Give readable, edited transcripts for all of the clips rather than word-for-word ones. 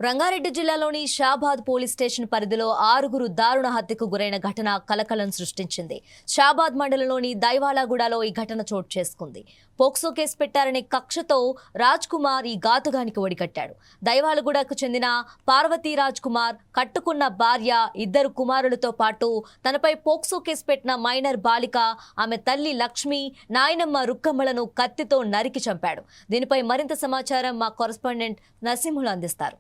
రంగారెడ్డి జిల్లాలోని Shabad police station పరిధిలో 6గురు దారుణ హత్యకు గురైన ఘటన కలకలం సృష్టించింది. షాబాద్ మండలంలోని దైవాలగూడలో ఈ ఘటన చోటు చేసుకుంది. పోక్సో కేసు పెట్టారనే కక్షతో రాజ్ కుమార్ ఈ ఘాతుకానికి ఒడిగట్టాడు. దైవాలగూడకు చెందిన పార్వతీ రాజ్ కుమార్ కట్టుకున్న భార్య, 2 కుమారులతో పాటు తనపై పోక్సో కేసు పెట్టిన మైనర్ బాలిక, ఆమె తల్లి లక్ష్మి, నాయనమ్మ రుక్కమ్మలను కత్తితో నరికి చంపాడు. దీనిపై మరింత సమాచారం మా కరెస్పాండెంట్ నరసింహులు అందిస్తారు.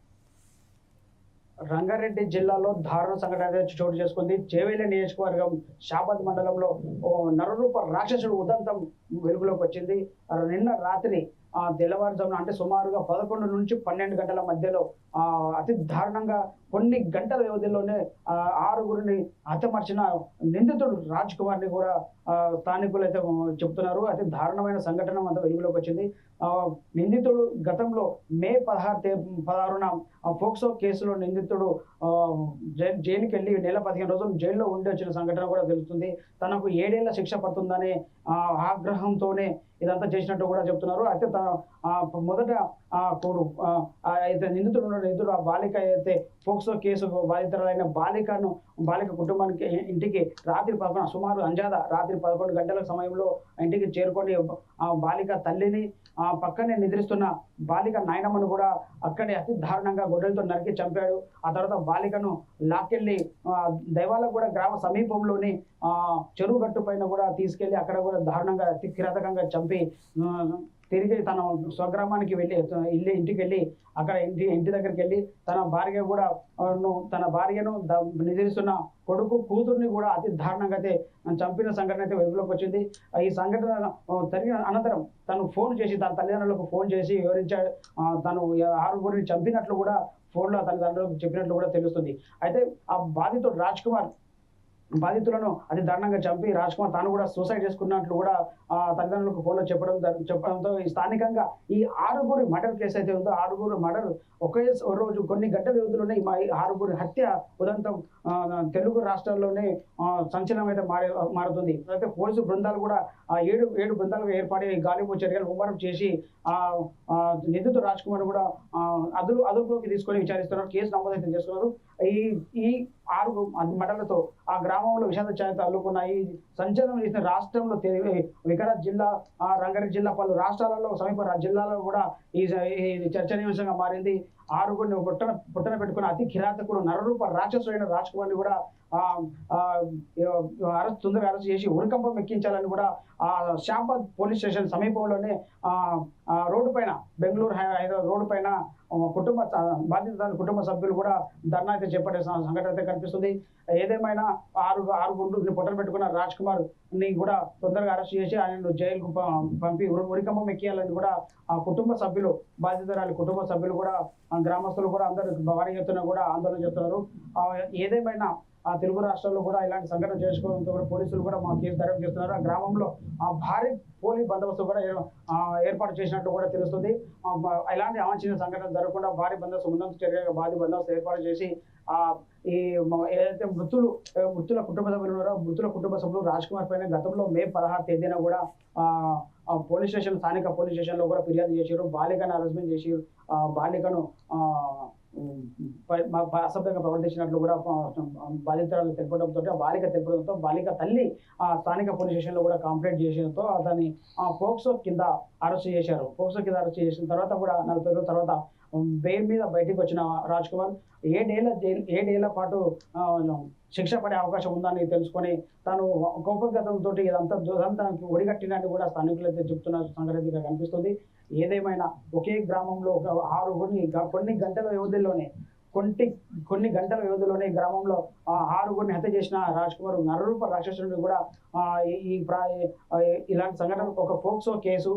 రంగారెడ్డి జిల్లాలో దారుణ సంఘటన చోటు చేసుకుంది. చేవేలి నియోజకవర్గం షాబాద్ మండలంలో నరరూప రాక్షసుడు ఉదంతం వెలుగులోకి వచ్చింది. నిన్న రాత్రి తెల్లవారుజామున అంటే సుమారుగా 11 నుంచి 12 గంటల మధ్యలో అతి దారుణంగా కొన్ని గంటల వ్యవధిలోనే 6గురిని హతమార్చిన నిందితుడు రాజ్ కుమార్ని కూడా స్థానికులు అయితే చెబుతున్నారు. అతి దారుణమైన సంఘటన అంతా వెలుగులోకి వచ్చింది. నిందితుడు గతంలో మే 16న పోక్సో కేసులో నిందితుడు జైలుకి వెళ్ళి నెల 15 రోజులు జైల్లో ఉండి వచ్చిన సంఘటన కూడా తెలుస్తుంది. తనకు 7 ఏళ్ల శిక్ష పడుతుందనే ఆగ్రహంతోనే ఇదంతా చేసినట్టు కూడా చెప్తున్నారు. అయితే మొదట అయితే నిందితుడు ఆ బాలిక అయితే పోక్సో కేసు బాధితురాలైన బాలిక కుటుంబానికి ఇంటికి రాత్రి 11 సుమారు అంజాద రాత్రి 11 గంటల సమయంలో ఇంటికి చేరుకొని ఆ బాలిక తల్లిని పక్కనే నిద్రిస్తున్న బాలిక నాయనమ్మను కూడా అక్కడే అతి దారుణంగా గొడ్డలతో నరికి చంపాడు. ఆ తర్వాత బాలికను లాక్కెళ్ళి దైవాలగూడ గ్రామ సమీపంలోని చెరువు గట్టు పైన కూడా తీసుకెళ్లి అక్కడ కూడా దారుణంగా అతి కిరాతకంగా చంపి తిరిగి తన స్వగ్రామానికి వెళ్ళి ఇంటికి వెళ్ళి అక్కడ ఇంటి దగ్గరికి వెళ్ళి తన భార్యను నిద్రిస్తున్న కొడుకు కూతుర్ని కూడా అతి దారుణంగా అయితే చంపిన సంఘటన అయితే వెలుగులోకి వచ్చింది. ఈ సంఘటన జరిగిన అనంతరం తను ఫోన్ చేసి తన తల్లిదండ్రులకు ఫోన్ చేసి వివరించాడు. తను 6గురిని చంపినట్లు కూడా ఫోన్లో తల్లిదండ్రులకు చెప్పినట్లు కూడా తెలుస్తుంది. అయితే ఆ బాధితుడు రాజ్ కుమార్ బాధితులను అతి దారుణంగా చంపి రాజ్ కుమార్ తాను కూడా సూసైడ్ చేసుకున్నట్లు కూడా తల్లిదండ్రులకు ఫోన్లో చెప్పడంతో ఈ స్థానికంగా ఈ 6గురి మర్డర్ కేసు అయితే ఉందో 6గురు మర్డర్ ఒకే రోజు కొన్ని గంటల వ్యవధిలోనే ఈ 6గురి హత్య ఉదంతం తెలుగు రాష్ట్రాల్లోనే సంచలనం అయితే మారుతుంది. అయితే పోలీసు బృందాలు కూడా 7 బృందాలుగా ఏర్పడి గాలింపు చర్యలు ముమ్మరం చేసి నిందితుడు రాజ్ కుమార్ కూడా అదుపులోకి తీసుకొని విచారిస్తున్నారు. కేసు నమోదైతే చేస్తున్నారు. ఈ 6 మర్డర్లతో ఆ గ్రామంలో విషాద ఛాయలు అల్లుకున్నాయి. సంచలనం చేసిన రాష్ట్రంలో వికారాబాద్ జిల్లా, రంగారెడ్డి జిల్లా పలు రాష్ట్రాలలో సమీప జిల్లాలో కూడా ఈ చర్చనీయాంశంగా మారింది. 6గురిని పుట్టన పెట్టుకున్న అతి కిరాతకుడు నరరూప రాక్షసుడైన రాజ్ కుమార్ని కూడా తొందరగా అరెస్ట్ చేసి ఉరికంపం ఎక్కించాలని కూడా షాబాద్ పోలీస్ స్టేషన్ సమీపంలోనే రోడ్డు పైన బెంగళూరు హైదరాబాద్ రోడ్డు పైన బాధిత కుటుంబ సభ్యులు కూడా ధర్నా అయితే చేపట్టే సంఘటన అయితే కనిపిస్తుంది. ఏదేమైనా 6గురిని పుట్టన పెట్టుకున్న రాజ్ కుమార్ ని కూడా తొందరగా అరెస్ట్ చేసి ఆయన జైలుకు పంపి ఉరికంపం ఎక్కియాలని కూడా ఆ కుటుంబ సభ్యులు బాధితురాలి కుటుంబ సభ్యులు కూడా గ్రామస్తులు కూడా అందరూ భారీ ఎత్తున కూడా ఆందోళన చేస్తున్నారు. ఏదేమైనా తెలుగు రాష్ట్రాల్లో కూడా ఇలాంటి సంఘటన చేసుకోవడంతో కూడా పోలీసులు కూడా మా కేసు దర్యాప్తు చేస్తున్నారు. ఆ గ్రామంలో భారీ పోలీస్ బందోబస్తు కూడా ఏర్పాటు చేసినట్టు కూడా తెలుస్తుంది. ఇలాంటి అవాంఛనీయ సంఘటన జరగకుండా భారీ బందోబస్తు ముందంత చర్యగా భారీ బందోబస్తు ఏర్పాటు చేసి ఈ ఏదైతే మృతుల కుటుంబ సభ్యులు ఉన్నారో మృతుల కుటుంబ సభ్యులు రాజ్ కుమార్ పైన గతంలో మే 16 తేదీన కూడా పోలీస్ స్టేషన్ స్థానిక పోలీస్ స్టేషన్లో కూడా ఫిర్యాదు చేశారు. బాలికను హరాస్మెంట్ చేసి బాలికను అసభ్యంగా ప్రవర్తించినట్లు కూడా బాధితురాలు తెలపడంతో బాలిక తెలపడంతో బాలిక తల్లి స్థానిక పోలీస్ స్టేషన్లో కూడా కంప్లైంట్ చేసడంతో అతన్ని పోక్సో కింద అరెస్ట్ చేశారు. పోక్సో కింద అరెస్ట్ చేసిన తర్వాత కూడా 40 రోజుల తర్వాత బెయిల్ మీద బయటికి వచ్చిన రాజ్ కుమార్ 7 ఏళ్ల పాటు శిక్ష పడే అవకాశం ఉందని తెలుసుకొని తాను కోపగతంతో ఇదంతా ఒడిగట్టినట్టు కూడా స్థానికులు అయితే చెప్తున్న సంఘటన కనిపిస్తుంది. ఏదేమైనా ఒకే గ్రామంలో ఒక 6గురిని కొన్ని గంటల వ్యవధిలోనే గ్రామంలో 6గురిని హత్య చేసిన రాజ్ కుమార్ నరరూప రాక్షసుడిని కూడా ఇలాంటి సంఘటన ఒక పోక్సో కేసు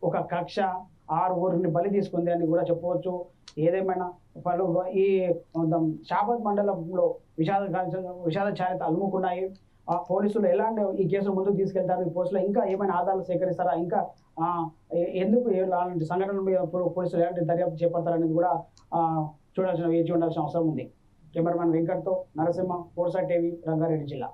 ఒక కక్ష 6గురిని బలి తీసుకుంది అని కూడా చెప్పవచ్చు. ఏదేమైనా పలు ఈ షాబాద్ మండలంలో విషాద ఛాయలు అలుముకున్నాయి. పోలీసులు ఎలాంటి ఈ కేసును ముందుకు తీసుకెళ్తారు, ఈ పోలీసులు ఇంకా ఏమైనా ఆధారాలు సేకరిస్తారా, ఇంకా ఎందుకు అలాంటి సంఘటనల మీద పోలీసులు ఎలాంటి దర్యాప్తు చేపడతారనేది కూడా వేచి ఉండాల్సిన అవసరం ఉంది. కెమెరామెన్ వెంకట్తో నరసింహ, 4 టీవీ, రంగారెడ్డి జిల్లా.